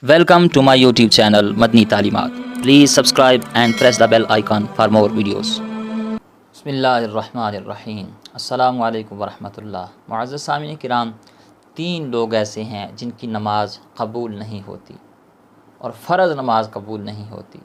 Welcome to my YouTube channel Madni Talimat. Please subscribe and press the bell icon for more videos. Bismillahirrahmanirrahim. السلام علیکم ورحمۃ اللہ. معزز سامعین کرام، 3 لوگ ایسے ہیں جن کی نماز قبول نہیں ہوتی اور فرض نماز قبول نہیں ہوتی.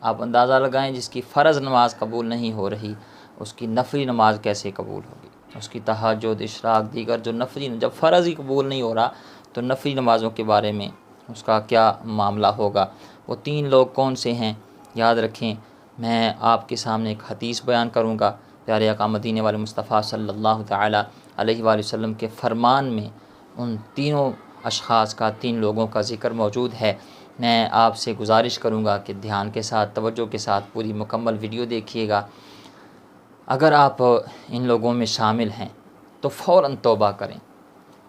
آپ اندازہ لگائیں، جس کی فرض نماز قبول نہیں ہو رہی اس کی نفلی نماز کیسے قبول ہوگی؟ اس کی تہجد، اشراق، دیگر جو نفلی، جب فرض ہی قبول نہیں ہو رہا تو نفلی نمازوں کے بارے میں اس کا کیا معاملہ ہوگا؟ وہ 3 لوگ کون سے ہیں؟ یاد رکھیں، میں آپ کے سامنے ایک حدیث بیان کروں گا. پیارے آقا مدینے والے مصطفیٰ صلی اللہ تعالیٰ علیہ وآلہ وسلم کے فرمان میں ان تینوں اشخاص کا، 3 لوگوں کا ذکر موجود ہے. میں آپ سے گزارش کروں گا کہ دھیان کے ساتھ، توجہ کے ساتھ پوری مکمل ویڈیو دیکھیے گا. اگر آپ ان لوگوں میں شامل ہیں تو فوراً توبہ کریں.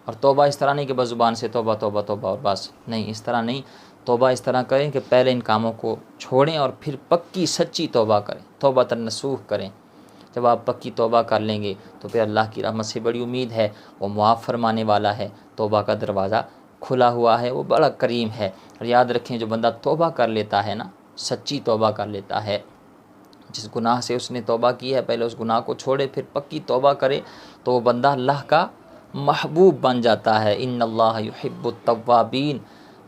اور توبہ اس طرح نہیں کہ بس زبان سے توبہ توبہ توبہ اور بس، نہیں، اس طرح نہیں. توبہ اس طرح کریں کہ پہلے ان کاموں کو چھوڑیں اور پھر پکی سچی توبہ کریں، توبہ نصوح کریں. جب آپ پکی توبہ کر لیں گے تو پھر اللہ کی رحمت سے بڑی امید ہے، وہ معاف فرمانے والا ہے. توبہ کا دروازہ کھلا ہوا ہے، وہ بڑا کریم ہے. اور یاد رکھیں، جو بندہ توبہ کر لیتا ہے نا، سچی توبہ کر لیتا ہے، جس گناہ سے اس نے توبہ کی ہے پہلے اس گناہ کو چھوڑے پھر پکی توبہ کرے، تو وہ بندہ اللہ کا محبوب بن جاتا ہے. ان اللہ یحب التوابین،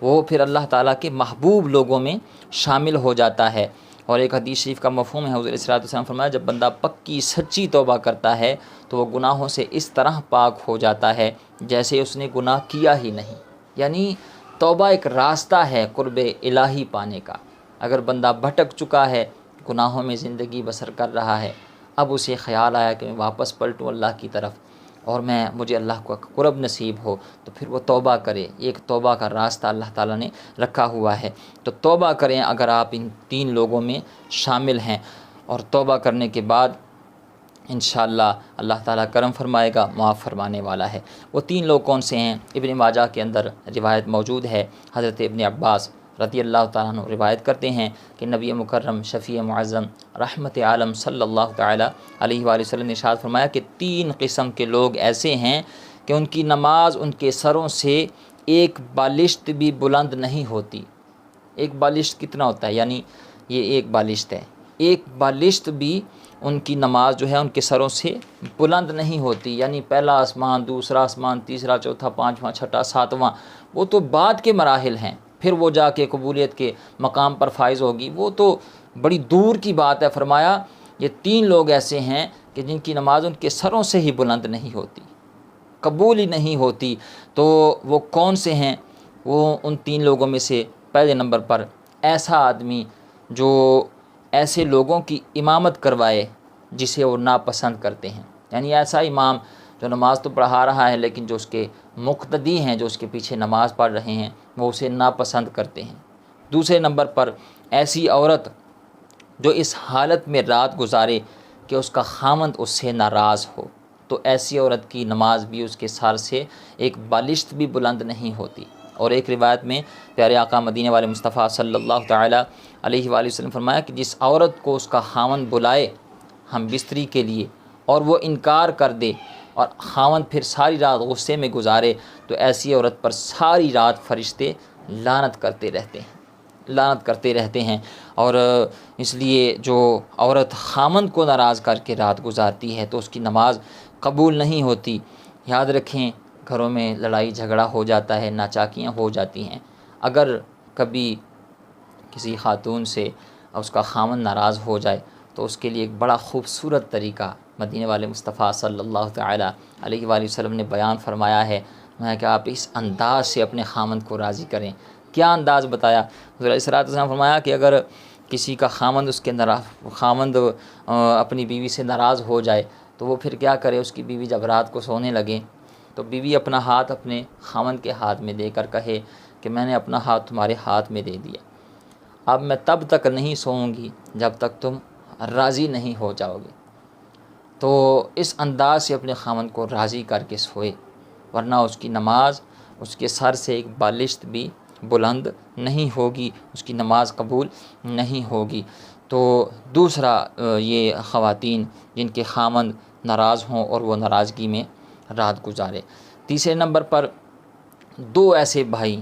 وہ پھر اللہ تعالیٰ کے محبوب لوگوں میں شامل ہو جاتا ہے. اور ایک حدیث شریف کا مفہوم ہے، حضور علیہ الصلوۃ والسلام فرمایا، جب بندہ پکی سچی توبہ کرتا ہے تو وہ گناہوں سے اس طرح پاک ہو جاتا ہے جیسے اس نے گناہ کیا ہی نہیں. یعنی توبہ ایک راستہ ہے قرب الہی پانے کا. اگر بندہ بھٹک چکا ہے، گناہوں میں زندگی بسر کر رہا ہے، اب اسے خیال آیا کہ میں واپس پلٹوں اللہ کی طرف اور مجھے اللہ کو قرب نصیب ہو، تو پھر وہ توبہ کرے. ایک توبہ کا راستہ اللہ تعالیٰ نے رکھا ہوا ہے. تو توبہ کریں اگر آپ ان 3 لوگوں میں شامل ہیں، اور توبہ کرنے کے بعد انشاءاللہ اللہ تعالیٰ کرم فرمائے گا، معاف فرمانے والا ہے. وہ 3 لوگ کون سے ہیں؟ ابن ماجہ کے اندر روایت موجود ہے. حضرت ابن عباس رضی اللہ تعالیٰ عنہ روایت کرتے ہیں کہ نبی مکرم شفیع معظم رحمت عالم صلی اللہ تعالیٰ علیہ وآلہ وسلم نے ارشاد فرمایا کہ 3 قسم کے لوگ ایسے ہیں کہ ان کی نماز ان کے سروں سے ایک بالشت بھی بلند نہیں ہوتی. ایک بالشت کتنا ہوتا ہے؟ یعنی یہ ایک بالشت ہے، ایک بالشت بھی ان کی نماز جو ہے ان کے سروں سے بلند نہیں ہوتی. یعنی پہلا آسمان، دوسرا آسمان، تیسرا، چوتھا، پانچواں، چھٹا، ساتواں، وہ تو بعد کے مراحل ہیں. پھر وہ جا کے قبولیت کے مقام پر فائز ہوگی، وہ تو بڑی دور کی بات ہے. فرمایا یہ 3 لوگ ایسے ہیں کہ جن کی نماز ان کے سروں سے ہی بلند نہیں ہوتی، قبول ہی نہیں ہوتی. تو وہ کون سے ہیں؟ وہ ان 3 لوگوں میں سے پہلے نمبر پر ایسا آدمی جو ایسے لوگوں کی امامت کروائے جسے وہ ناپسند کرتے ہیں. یعنی ایسا امام جو نماز تو پڑھا رہا ہے لیکن جو اس کے مقتدی ہیں، جو اس کے پیچھے نماز پڑھ رہے ہیں، وہ اسے ناپسند کرتے ہیں. دوسرے نمبر پر ایسی عورت جو اس حالت میں رات گزارے کہ اس کا خامند اس سے ناراض ہو، تو ایسی عورت کی نماز بھی اس کے سر سے ایک بالشت بھی بلند نہیں ہوتی. اور ایک روایت میں پیارے آقا مدینے والے مصطفیٰ صلی اللہ تعالیٰ علیہ وآلہ وسلم فرمایا کہ جس عورت کو اس کا خامند بلائے ہم بستری کے لیے اور وہ انکار کر دے اور خامند پھر ساری رات غصے میں گزارے، تو ایسی عورت پر ساری رات فرشتے لعنت کرتے رہتے ہیں. اور اس لیے جو عورت خامند کو ناراض کر کے رات گزارتی ہے تو اس کی نماز قبول نہیں ہوتی. یاد رکھیں، گھروں میں لڑائی جھگڑا ہو جاتا ہے، ناچاکیاں ہو جاتی ہیں. اگر کبھی کسی خاتون سے اس کا خامند ناراض ہو جائے تو اس کے لیے ایک بڑا خوبصورت طریقہ مدینے والے مصطفیٰ صلی اللہ تعالیٰ علیہ وآلہ وسلم نے بیان فرمایا ہے کہ آپ اس انداز سے اپنے خامند کو راضی کریں. کیا انداز بتایا؟ حضور علیہ الصلوۃ والسلام فرمایا کہ اگر کسی کا خامند اپنی بیوی سے ناراض ہو جائے تو وہ پھر کیا کرے؟ اس کی بیوی جب رات کو سونے لگے تو بیوی اپنا ہاتھ اپنے خامند کے ہاتھ میں دے کر کہے کہ میں نے اپنا ہاتھ تمہارے ہاتھ میں دے دیا، اب میں تب تک نہیں سوؤں گی جب تک تم راضی نہیں ہو جاؤ گے. تو اس انداز سے اپنے خامند کو راضی کر کے سوئے، ورنہ اس کی نماز اس کے سر سے ایک بالشت بھی بلند نہیں ہوگی، اس کی نماز قبول نہیں ہوگی. تو دوسرا یہ خواتین جن کے خامند ناراض ہوں اور وہ ناراضگی میں رات گزارے. تیسرے نمبر پر 2 ایسے بھائی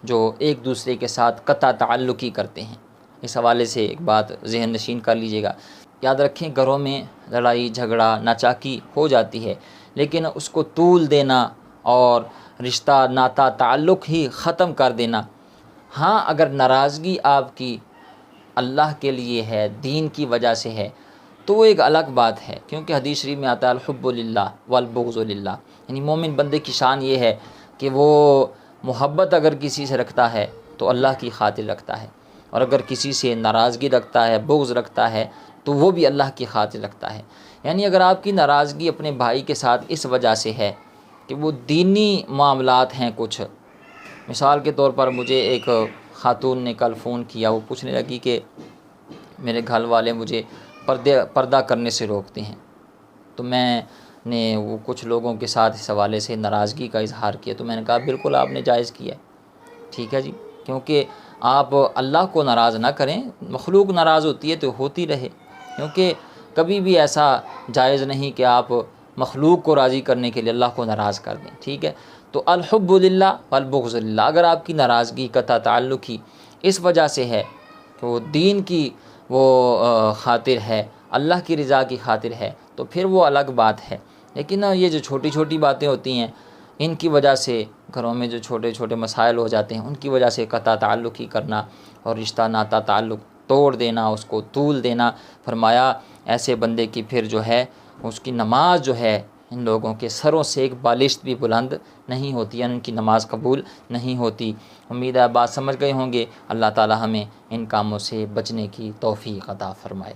جو ایک دوسرے کے ساتھ قطع تعلقی کرتے ہیں۔ اس حوالے سے ایک بات ذہن نشین کر لیجیے گا، یاد رکھیں گھروں میں لڑائی جھگڑا ناچاکی ہو جاتی ہے، لیکن اس کو طول دینا اور رشتہ ناتا تعلق ہی ختم کر دینا، ہاں اگر ناراضگی آپ کی اللہ کے لیے ہے، دین کی وجہ سے ہے، تو وہ ایک الگ بات ہے، کیونکہ حدیث شریف میں آتا ہے الحب للہ والبغض للہ، یعنی مومن بندے کی شان یہ ہے کہ وہ محبت اگر کسی سے رکھتا ہے تو اللہ کی خاطر رکھتا ہے، اور اگر کسی سے ناراضگی رکھتا ہے، بغض رکھتا ہے، تو وہ بھی اللہ کی خاطر رکھتا ہے۔ یعنی اگر آپ کی ناراضگی اپنے بھائی کے ساتھ اس وجہ سے ہے کہ وہ دینی معاملات ہیں کچھ، مثال کے طور پر مجھے ایک خاتون نے کل فون کیا، وہ پوچھنے لگی کہ میرے گھر والے مجھے پردہ کرنے سے روکتے ہیں، تو میں نے وہ کچھ لوگوں کے ساتھ اس حوالے سے ناراضگی کا اظہار کیا، تو میں نے کہا بالکل آپ نے جائز کیا ہے، ٹھیک ہے جی، کیونکہ آپ اللہ کو ناراض نہ کریں، مخلوق ناراض ہوتی ہے تو ہوتی رہے، کیونکہ کبھی بھی ایسا جائز نہیں کہ آپ مخلوق کو راضی کرنے کے لیے اللہ کو ناراض کر دیں، ٹھیک ہے۔ تو الحب للہ والبغض للہ، اگر آپ کی ناراضگی قطع تعلق ہی اس وجہ سے ہے کہ وہ دین کی وہ خاطر ہے، اللہ کی رضا کی خاطر ہے، تو پھر وہ الگ بات ہے۔ لیکن یہ جو چھوٹی چھوٹی باتیں ہوتی ہیں، ان کی وجہ سے گھروں میں جو چھوٹے چھوٹے مسائل ہو جاتے ہیں، ان کی وجہ سے قطع تعلق ہی کرنا اور رشتہ ناتا تعلق توڑ دینا، اس کو طول دینا، فرمایا ایسے بندے کی پھر جو ہے اس کی نماز جو ہے ان لوگوں کے سروں سے ایک بالشت بھی بلند نہیں ہوتی، یعنی ان کی نماز قبول نہیں ہوتی۔ امید ہے بات سمجھ گئے ہوں گے۔ اللہ تعالی ہمیں ان کاموں سے بچنے کی توفیق عطا فرمائے۔